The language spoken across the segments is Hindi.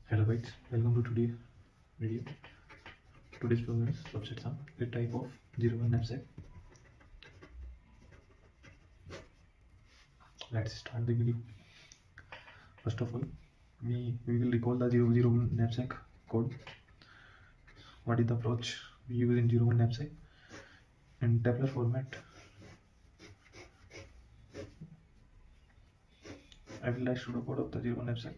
Hello guys, welcome to today's video. Today's problem is subset sum, a type of 0-1 knapsack. Let's start the video. First of all, we will recall the 0-0-1 knapsack code. What is the approach we use in 0-1 knapsack? In tabular format, I will write pseudocode of the 0-1 knapsack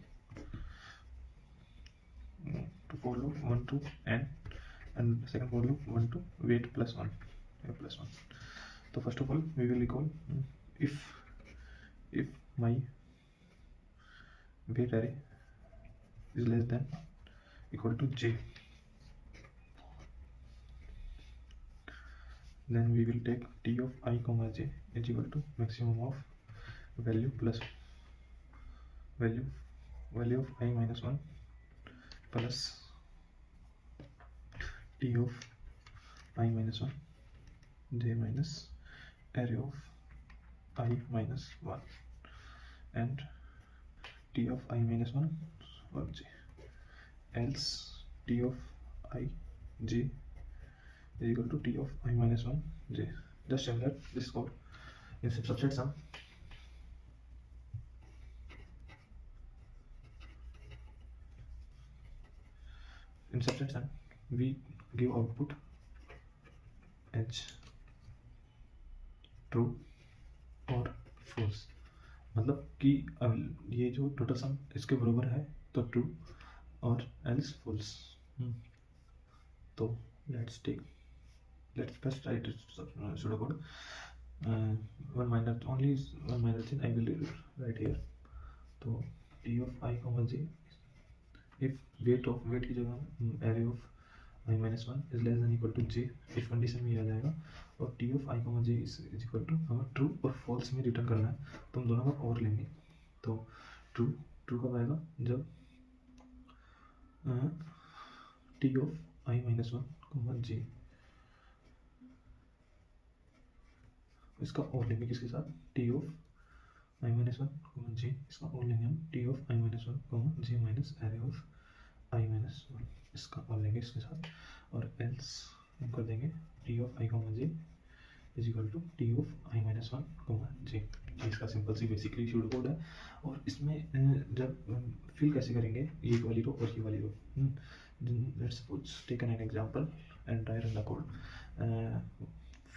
to for loop 1 to n, and second for loop 1 to weight plus 1. So first of all, we will recall if my weight array is less than equal to j, then we will take t of I comma j is equal to maximum of value plus value of I minus 1 plus t of I minus 1 j minus array of I minus 1 and t of I minus 1 or j, else t of I j is equal to t of I minus 1 j. Just similar this code in subset sum. In subset sum, we give output as true और false, मतलब कि ये जो टोटल सम इसके बराबर है तो ट्रू और एल्स फॉल्स. तो let's first write pseudocode. One minor thing I will write here. तो t of I comma j, if weight की जगह array of I minus 1 is less than equal to j, इस कंडीशन में ये आ जाएगा. और t of I comma j is equal to हमें ट्रू और फॉल्स में रिटर्न करना है, तो हम दोनों का और लेंगे. तो ट्रू कब आएगा जब t of I minus 1 comma j, इसका और लेंगे किसके साथ, t of I minus 1 comma j, इसका और लेंगे हम t of I minus 1 comma j minus array of I minus 1, इसका और लेंगे इसके साथ. और else हम कर देंगे t of I comma j is equal to t of I minus 1 comma j. इसका simple see basically pseudo code है. और इसमें जब फिल कैसे करेंगे ये वाली रो और ये वाली रो. Let's suppose take an example and try run the code.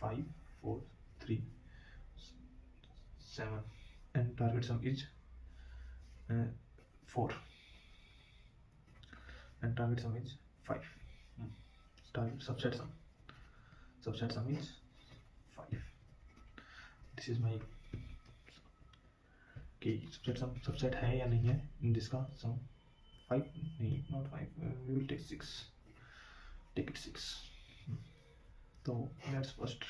5 4 3 7 and target sum is 4 and target sum is 5. Target subset sum is 5. This is my subset है या नहीं है जिसका sum 5 नहीं, not 5, we will take 6, take it 6. तो let's first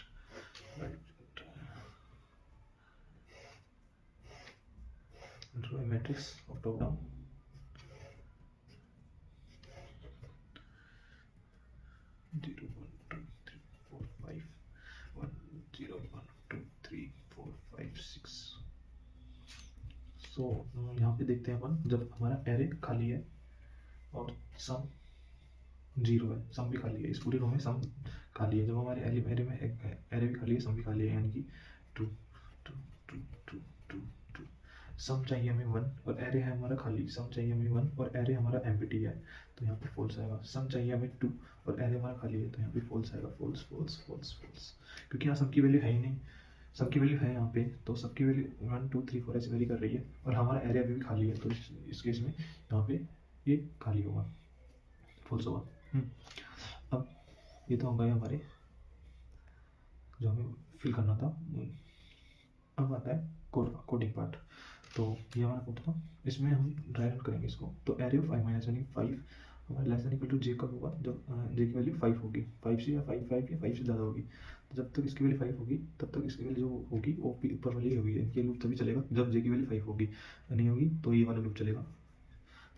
draw a matrix of top down. Zero, 1, 2, 3, 4, 5. 1, 0, 1, 2, 3, 4, 5, 6. So यहाँ पे देखते हैं अपन, जब हमारा एरे खाली है और सम 0 है, सम भी खाली है, इस पूरी रो में सम खाली है. जब हमारे एरे में एरे भी खाली है, सम भी खाली है, यानी कि 2 2 2 2 2 2. सम चाहिए हमें 1 और एरे है हमारा खाली. सम चाहिए हमें 1 और एरे हमारा एम्प्टी है, तो यहाँ पे फॉल्स आएगा. सम चाहिए हमें 2 और एरे हमारा खाली है, तो यहाँ पे फॉल्स आएगा. फॉल्स फॉल्स फॉल्स फॉल्स, क्योंकि यहाँ सम की वैल्यू है ही नहीं. सम की वैल्यू है यहाँ पे, तो सबकी वैल्यू 1 2 3 4 ऐसे वेरी कर रही है और हमारा एरे अभी भी खाली है, तो इस केस में यहाँ पे ये खाली होगा, फॉल्स होगा. अब ये तो हो गए हमारे जो हमें फिल करना था. अब आता है कोडिंग पार्ट. तो ये हमारा कोड था, इसमें हम ड्राई रन करेंगे इसको. तो एरे ऑफ I माइनस 5 हमारा less than equal to j कब होगा, जब j की वैल्यू 5 होगी, 5 से या 5 या 5 से ज़्यादा होगी. तो जब तक इसकी वैल्यू 5 होगी तब तक इसकी वैल्यू जो होगी वो ऊपर वाली होगी. ये लूप तभी चलेगा जब j की वैल्यू 5 होगी, नहीं होगी तो ये वाला लूप चलेगा.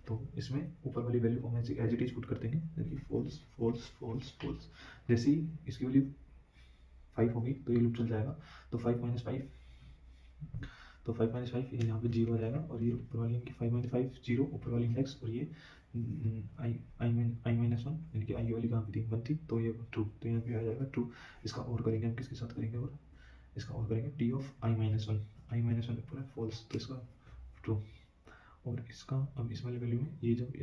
तो इसमें ऊपर वाली वैल्यू को हम एज इट इज पुट कर देंगे, जबकि फॉल्स फॉल्स फॉल्स फॉल्स. जैसे ही इसकी वैल्यू 5 होगी तो ये लूप चल जाएगा. तो 5 - 5 तो 5 माइनस 5 यहाँ पे 0 आ जाएगा, और ये ऊपर वाली इनकी 5 माइनस 5 0 ऊपर वाली इंडेक्स, और ये आई माइनस 1 यानी कि आई वाली कहाँ पे थी 1 थी, तो ये ट्रू, तो यहाँ पे आ जाएगा ट्रू। इसका और करेंगे हम किसके साथ करेंगे, और इसका और करेंगे T of I minus 1, I minus 1 ऊपर है फॉल्स, तो इसका ट्रू। और इसका अब इस वाली वैल्यू में ये जब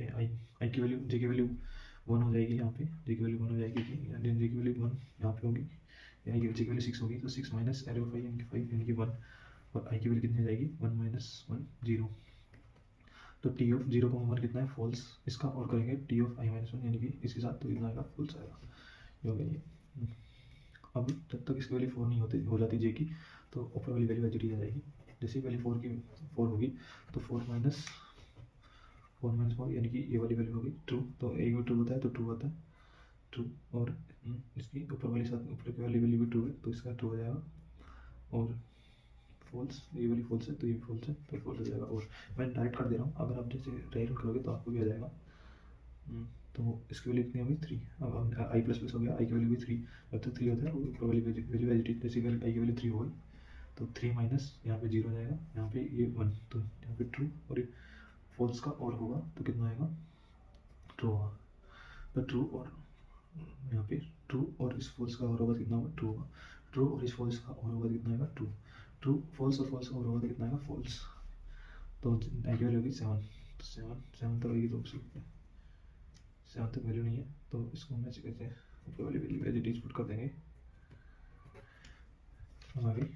आई की वैल्यू जे की वैल्यू 1 हो जाएगी, यहाँ पे जे की वैल्यू 1 हो जाएगी, जे की वैल्यू 1 यहाँ पे होगी, या जे की वैल्यू 6 होगी, तो 6 माइनस एरो 5 यानी कि 5 यानी कि 1, और आई की वैल्यू कितनी हो जाएगी 1 माइनस 1 0। तो टी ऑफ 0 को 1 कितना है फॉल्स, इसका और करेंगे टी ऑफ आई माइनस 1 यानी कि इसके साथ, तो कितना आएगा फॉल्स आएगा, ये हो गया ये। अब जब तक इसकी वैल्यू 4 नहीं होती हो जाती जे की, तो ऊपर वाली वैल्यू एच डी आ जाएगी। जैसे वैल्यू 4 होगी, तो 4 माइनस 4 यानी कि ये वाली वैल्यू होगी ट्रू, तो एक भी ट्रू होता है तो ट्रू होता है ट्रू, और इसकी ऊपर वाली साथ ऊपर की वाली वैल्यू भी ट्रू है, तो इसका ट्रू हो जाएगा, और फॉल्स ये वाली फॉल्स है तो ये भी फॉल्स है, तो फॉल्स हो जाएगा। और मैं डायरेक्ट कर दे रहा हूँ, अगर आप जैसे डायरेक्ट करोगे तो आपको भी आ जाएगा। तो इसकी वैल्यू कितनी होगी 3, अब आई प्लस प्लस हो गया, आई की वैल्यू भी 3, जब तक 3 होता है ऊपर वाली वैल्यू एज जैसे आई की वैल्यू 3 हो गई, तो 3 माइनस यहाँ पे 0 आ जाएगा, यहाँ पे ये 1, तो यहाँ पे ट्रू, और ये फॉल्स का और होगा तो कितना आएगा ट्रू होगा, तो ट्रू, और यहाँ पे ट्रू और इस फॉल्स का और होगा कितना होगा ट्रू होगा, ट्रू और इस फॉल्स का और होगा कितना आएगा ट्रू, ट्रू फॉल्स और फॉल्स का और होगा तो कितना आएगा फॉल्स। तो आई की वैल्यू होगी 7, तो 7 तक होगी, तो 7 तक वैल्यू नहीं है, तो इसको हम ऐसे कहते हैं ऊपर वाली value as it is put कर देंगे, हम आ गई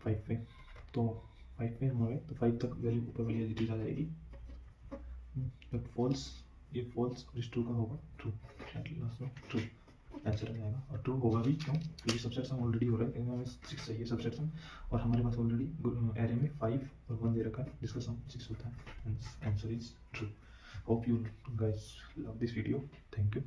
5 पे, तो 5 पे हम आ गए, तो 5 तक वैल्यू ऊपर वाली एज इट इज आ जाएगी, बट फॉल्स ये फॉल्स और इस ट्रू का होगा ट्रू, लास्ट में ट्रू आंसर आ जाएगा, और ट्रू होगा भी क्यों, क्योंकि सबसेट सम ऑलरेडी हो रहा है, हमें 6 चाहिए सबसेट सम, और हमारे पास ऑलरेडी एरे में 5 और 1 दे रखा है जिसका सम 6 होता है, answer is true. Hope you guys love this video, thank you।